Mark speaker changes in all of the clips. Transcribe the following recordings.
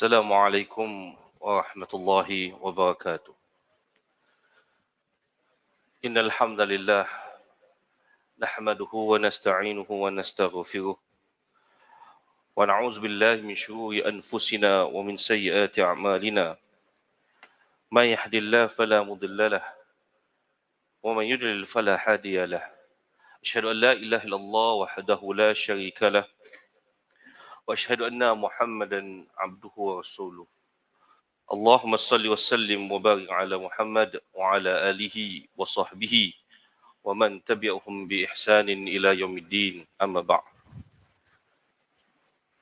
Speaker 1: السلام عليكم ورحمة الله وبركاته. إن الحمد لله نحمده ونستعينه ونستغفره ونعوذ بالله من شرور أنفسنا ومن سيئات أعمالنا. من يهد الله فلا مضل له ومن يضلل فلا هادي له. أشهد أن لا إله إلا الله وحده لا شريك له وأشهد أن محمدا عبده ورسوله. اللهم صل وسلم وبارك على محمد وعلى آله وصحبه ومن تبعهم بإحسان إلى يوم الدين. أما بعد.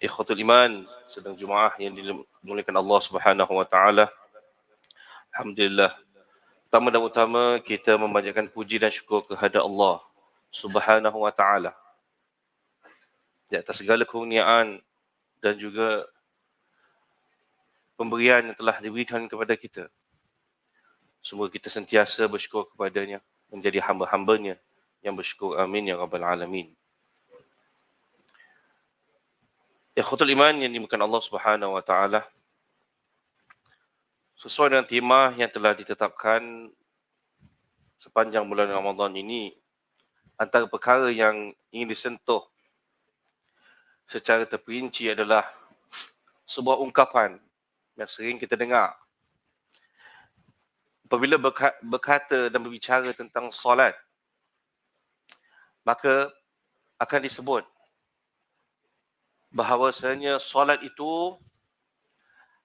Speaker 1: Ikhwatul iman, sedang Jumaah yang dimuliakan Allah Subhanahu wa taala. Alhamdulillah. Pertama dan utama kita memanjatkan puji dan syukur kehadrat Allah Subhanahu wa taala di atas segala kurniaan dan juga pemberian yang telah diberikan kepada kita. Semoga kita sentiasa bersyukur kepadanya, menjadi hamba-hambanya yang bersyukur. Amin ya rabbal alamin. Ikhwatul iman yang dimuliakan Allah Subhanahu wa taala, sesuai dengan tema yang telah ditetapkan sepanjang bulan Ramadan ini, antara perkara yang ingin disentuh secara terperinci adalah sebuah ungkapan yang sering kita dengar apabila berkata dan berbicara tentang solat, maka akan disebut bahawasanya solat itu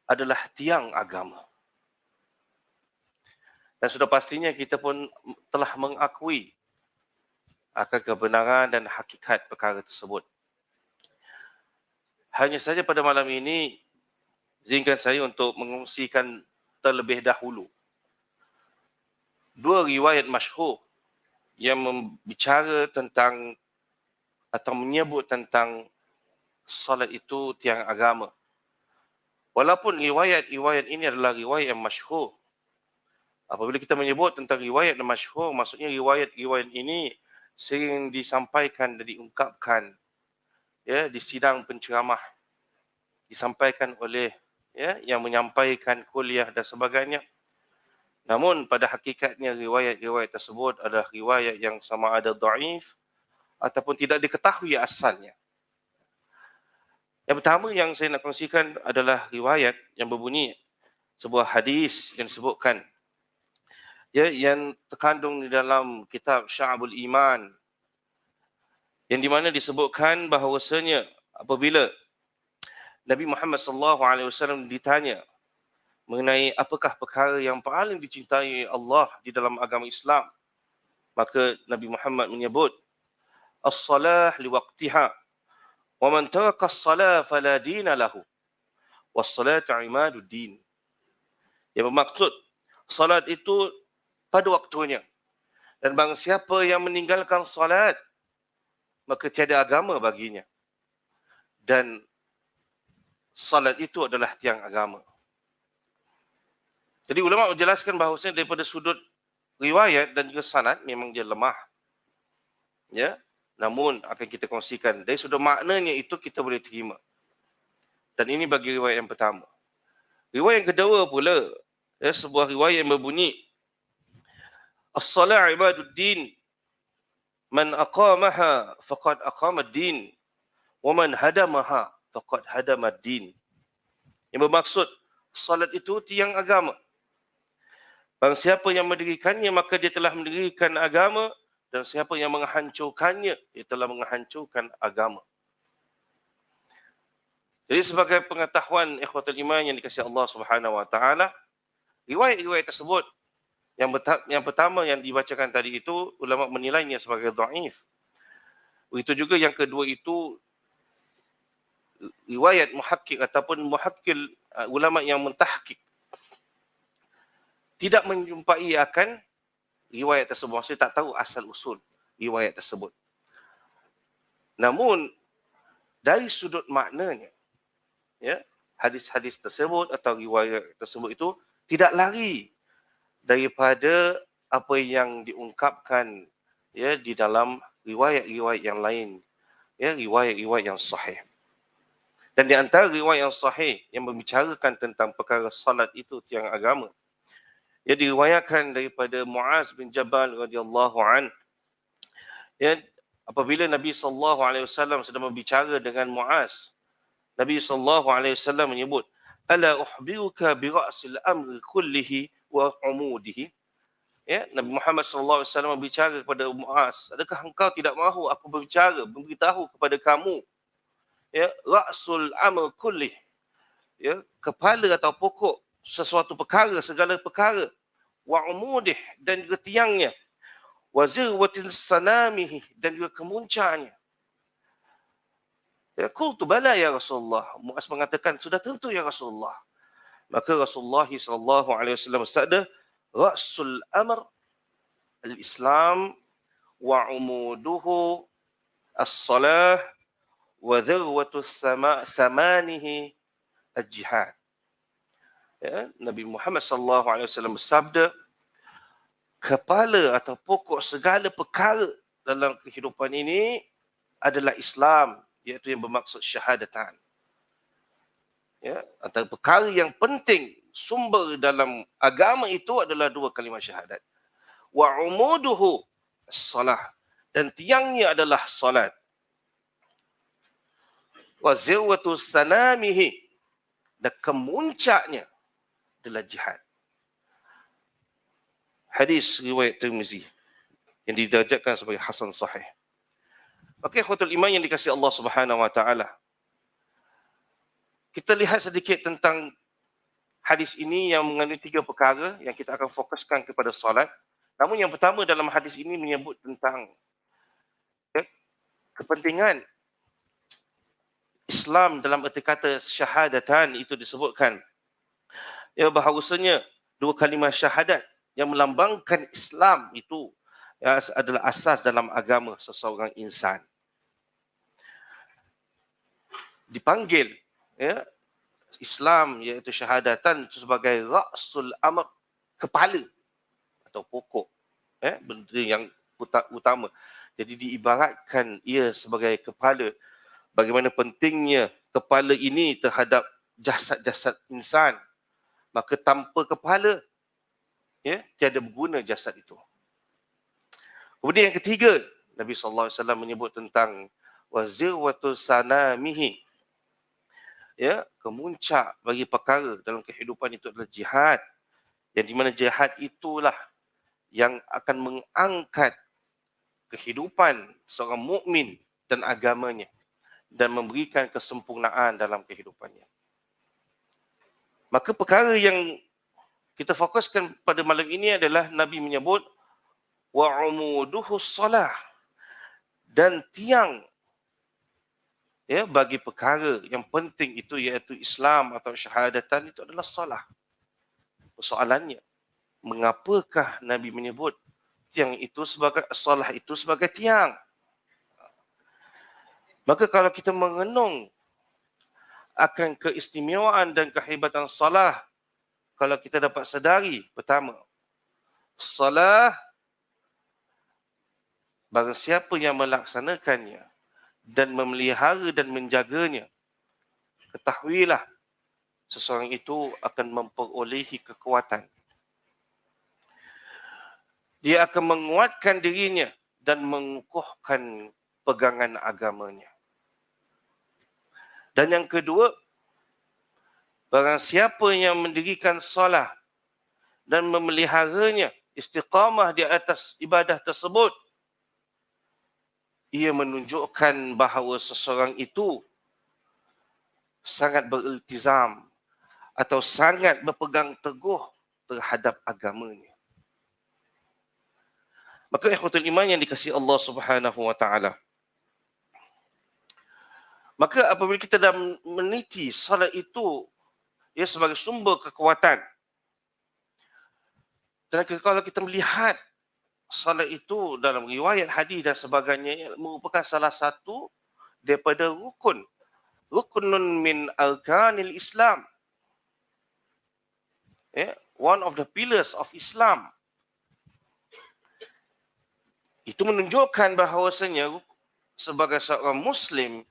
Speaker 1: adalah tiang agama. Dan sudah pastinya kita pun telah mengakui akan kebenaran dan hakikat perkara tersebut. Hanya saja pada malam ini, izinkan saya untuk mengungsikan terlebih dahulu dua riwayat masyhur yang membicara tentang atau menyebut tentang solat itu tiang agama. Walaupun riwayat-riwayat ini adalah riwayat yang masyhur. Apabila kita menyebut tentang riwayat yang masyhur, maksudnya riwayat-riwayat ini sering disampaikan dan diungkapkan di sidang penceramah, disampaikan oleh yang menyampaikan kuliah dan sebagainya. Namun pada hakikatnya riwayat-riwayat tersebut adalah riwayat yang sama ada dhaif ataupun tidak diketahui asalnya. Yang pertama yang saya nak kongsikan adalah riwayat yang berbunyi sebuah hadis yang disebutkan yang terkandung di dalam kitab Sya'bul Iman, yang di mana disebutkan bahawasanya apabila Nabi Muhammad SAW ditanya mengenai apakah perkara yang paling dicintai Allah di dalam agama Islam, maka Nabi Muhammad menyebut as-salah liwaqtiha wa man taraka as-salah fala dina lahu was-salatu imaduddin. Yang bermaksud salat itu pada waktunya, dan barang siapa yang meninggalkan salat maka tiada agama baginya, dan salat itu adalah tiang agama. Jadi ulama menjelaskan bahawasanya daripada sudut riwayat dan juga sanad memang dia lemah. Namun akan kita kongsikan dari sudut maknanya itu kita boleh terima. Dan ini bagi riwayat yang pertama. Riwayat yang kedua pula, sebuah riwayat yang berbunyi as-salat ibaduddin man aqamaha faqad aqama ad-din wa man hadamaha faqad hadama ad-din. Yang bermaksud salat itu tiang agama. Barang siapa yang mendirikannya maka dia telah mendirikan agama, dan siapa yang menghancurkannya dia telah menghancurkan agama. Jadi sebagai pengetahuan ikhwatul iman yang dikasihi Allah Subhanahu wa taala, riwayat-riwayat tersebut yang pertama yang dibacakan tadi itu ulama menilainya sebagai dhaif. Begitu juga yang kedua itu riwayat muhakkik ataupun muhakkil, ulama yang mentahqiq tidak menjumpai akan riwayat tersebut. Maksudnya tak tahu asal usul riwayat tersebut. Namun dari sudut maknanya, hadis-hadis tersebut atau riwayat tersebut itu tidak lari daripada apa yang diungkapkan di dalam riwayat-riwayat yang lain, riwayat-riwayat yang sahih. Dan di antara riwayat yang sahih yang membicarakan tentang perkara salat itu tiang agama, ia diriwayatkan daripada Muaz bin Jabal radhiyallahu an, ya, apabila Nabi SAW sedang berbicara dengan Muaz, Nabi SAW menyebut, ala uhbiruka bi ra'sil amri kullihi wa umudihi. Ya, Nabi Muhammad SAW berbicara kepada Muaz, adakah engkau tidak mahu aku berbicara, memberitahu kepada kamu, ya, ra'sul amr kullih, ya, kepala atau pokok sesuatu perkara, segala perkara, wa umudih, dan juga tiangnya, wa zirwatil sanamihi, dan juga kemuncaknya. Ya, qultu bala ya Rasulullah. Muaz mengatakan, sudah tentu ya Rasulullah. Maka Rasulullah SAW bersabda, ra'sul amr al-Islam wa umuduhu as-salah wa dhirwatu samanihi al-jihad. Ya, Nabi Muhammad SAW bersabda, kepala atau pokok segala perkara dalam kehidupan ini adalah Islam, iaitu yang bermaksud syahadatan. Ya, antara perkara yang penting sumber dalam agama itu adalah dua kalimah syahadat. Wa umuduhu as-salah, dan tiangnya adalah salat. Wa zirwatu sanamihi, dan kemuncaknya adalah jihad. Hadis riwayat Tirmizi yang didarjatkan sebagai hasan sahih. Maka ikhwatul iman yang dikasihi Allah Subhanahu wa taala, kita lihat sedikit tentang hadis ini yang mengandung tiga perkara yang kita akan fokuskan kepada solat. Namun yang pertama dalam hadis ini menyebut tentang kepentingan Islam dalam erti kata syahadatan. Itu disebutkan, ya, bahawasanya dua kalimah syahadat yang melambangkan Islam itu, ya, adalah asas dalam agama seseorang insan. Dipanggil, ya, Islam iaitu syahadatan itu sebagai ra'sul amr, kepala atau pokok, benda yang utama. Jadi diibaratkan ia sebagai kepala. Bagaimana pentingnya kepala ini terhadap jasad-jasad insan. Maka tanpa kepala, ya, tiada berguna jasad itu. Kemudian yang ketiga, Nabi SAW menyebut tentang wazirwatu sanamihi, ya, kemuncak bagi perkara dalam kehidupan itu adalah jihad. Yang di mana jihad itulah yang akan mengangkat kehidupan seorang mukmin dan agamanya dan memberikan kesempurnaan dalam kehidupannya. Maka perkara yang kita fokuskan pada malam ini adalah Nabi menyebut wa umuduhu salah, dan tiang, ya, bagi perkara yang penting itu iaitu Islam atau syahadatan itu adalah salah. Persoalannya, mengapakah Nabi menyebut tiang itu sebagai salah itu sebagai tiang? Maka kalau kita mengenung akan keistimewaan dan kehebatan salah, kalau kita dapat sedari, pertama, salah, barang siapa yang melaksanakannya dan memelihara dan menjaganya, ketahuilah seseorang itu akan memperolehi kekuatan. Dia akan menguatkan dirinya dan mengukuhkan pegangan agamanya. Dan yang kedua, barang siapa yang mendirikan solat dan memeliharanya, istiqamah di atas ibadah tersebut, ia menunjukkan bahawa seseorang itu sangat beriltizam atau sangat berpegang teguh terhadap agamanya. Maka ikhwatul iman yang dikasihi Allah Subhanahu wa taala, maka apabila kita dah meniti solat itu, ia sebagai sumber kekuatan, dan kalau kita melihat solat itu dalam riwayat hadis dan sebagainya, merupakan salah satu daripada rukunun min arkanil Islam, one of the pillars of Islam. Itu menunjukkan bahawasanya sebagai seorang Muslim,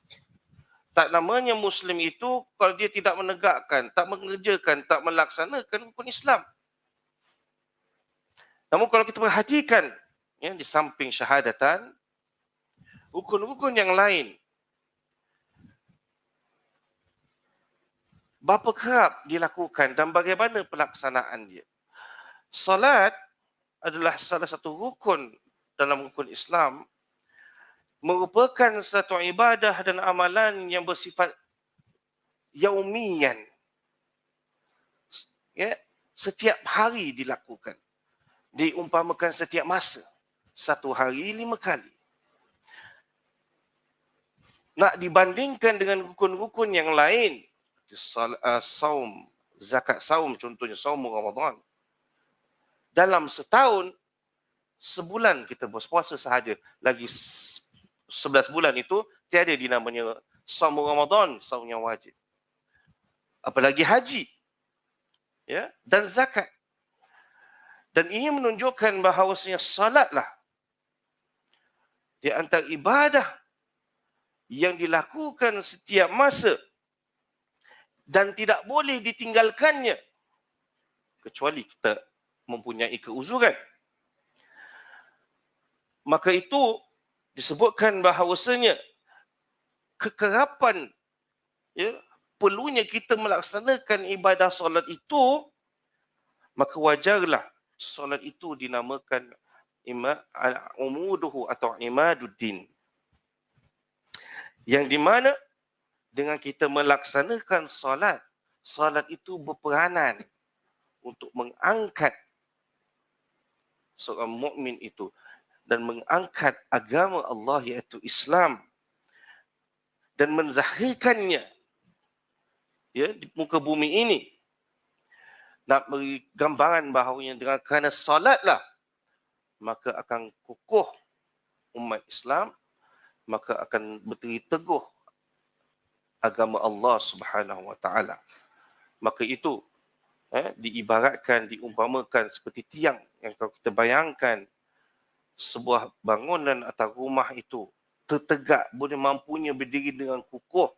Speaker 1: Tak namanya Muslim itu kalau dia tidak menegakkan, tak mengerjakan, tak melaksanakan rukun Islam. Namun kalau kita perhatikan, ya, di samping syahadatan, rukun-rukun yang lain, berapa kerap dilakukan dan bagaimana pelaksanaan dia. Salat adalah salah satu rukun dalam rukun Islam, merupakan satu ibadah dan amalan yang bersifat yaumiyan. Ya, setiap hari dilakukan. Diumpamakan setiap masa. 1 hari 5 kali. Nak dibandingkan dengan rukun-rukun yang lain, saum, zakat saum contohnya, saum Ramadan. Dalam setahun, sebulan kita berpuasa sahaja. Lagi 11 bulan itu tiada dinamanya saum Ramadan, saum yang wajib. Apalagi haji, ya, dan zakat. Dan ini menunjukkan bahawasanya salatlah di antara ibadah yang dilakukan setiap masa dan tidak boleh ditinggalkannya kecuali kita mempunyai keuzuran. Maka itu disebutkan bahawasanya kekerapan, ya, perlunya kita melaksanakan ibadah solat itu, maka wajarlah solat itu dinamakan umuduhu atau imaduddin. Yang di mana dengan kita melaksanakan solat, solat itu berperanan untuk mengangkat seorang mukmin itu dan mengangkat agama Allah iaitu Islam dan menzahirkannya, ya, di muka bumi ini. Nak beri gambaran bahawa dengan kerana salatlah maka akan kukuh umat Islam, maka akan berdiri teguh agama Allah Subhanahu Wa Taala. Maka itu diibaratkan, diumpamakan seperti tiang yang kalau kita bayangkan sebuah bangunan atau rumah itu tertegak, boleh mampunya berdiri dengan kukuh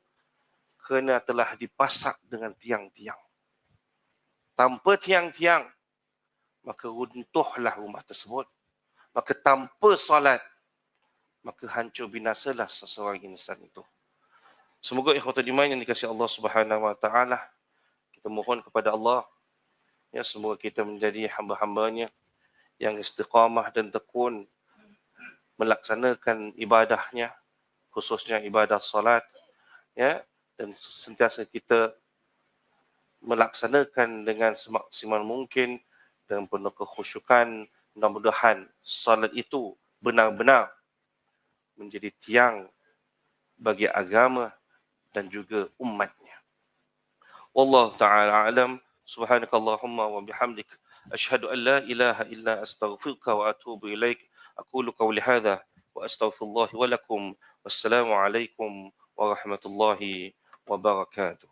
Speaker 1: kerana telah dipasak dengan tiang-tiang. Tanpa tiang-tiang, maka runtuhlah rumah tersebut. Maka tanpa solat, maka hancur binasalah seseorang insan itu. Semoga ikhwatul iman yang dikasihi Allah Subhanahu Wa Taala, kita mohon kepada Allah, ya, semoga kita menjadi hamba-hambanya yang istiqamah dan tekun melaksanakan ibadahnya, khususnya ibadah salat, ya, dan sentiasa kita melaksanakan dengan semaksimal mungkin dan penuh kekhusyukan. Mudah-mudahan salat itu benar-benar menjadi tiang bagi agama dan juga umatnya. Wallahu ta'ala alam. Subhanakallahumma wa bihamdik. Ashhadu an la ilaha illa astaghfiruka wa atubu ilaik. Aqulu qawli hadha wa astaghfirullah wa lakum. Wassalamu alaikum warahmatullahi wabarakatuh.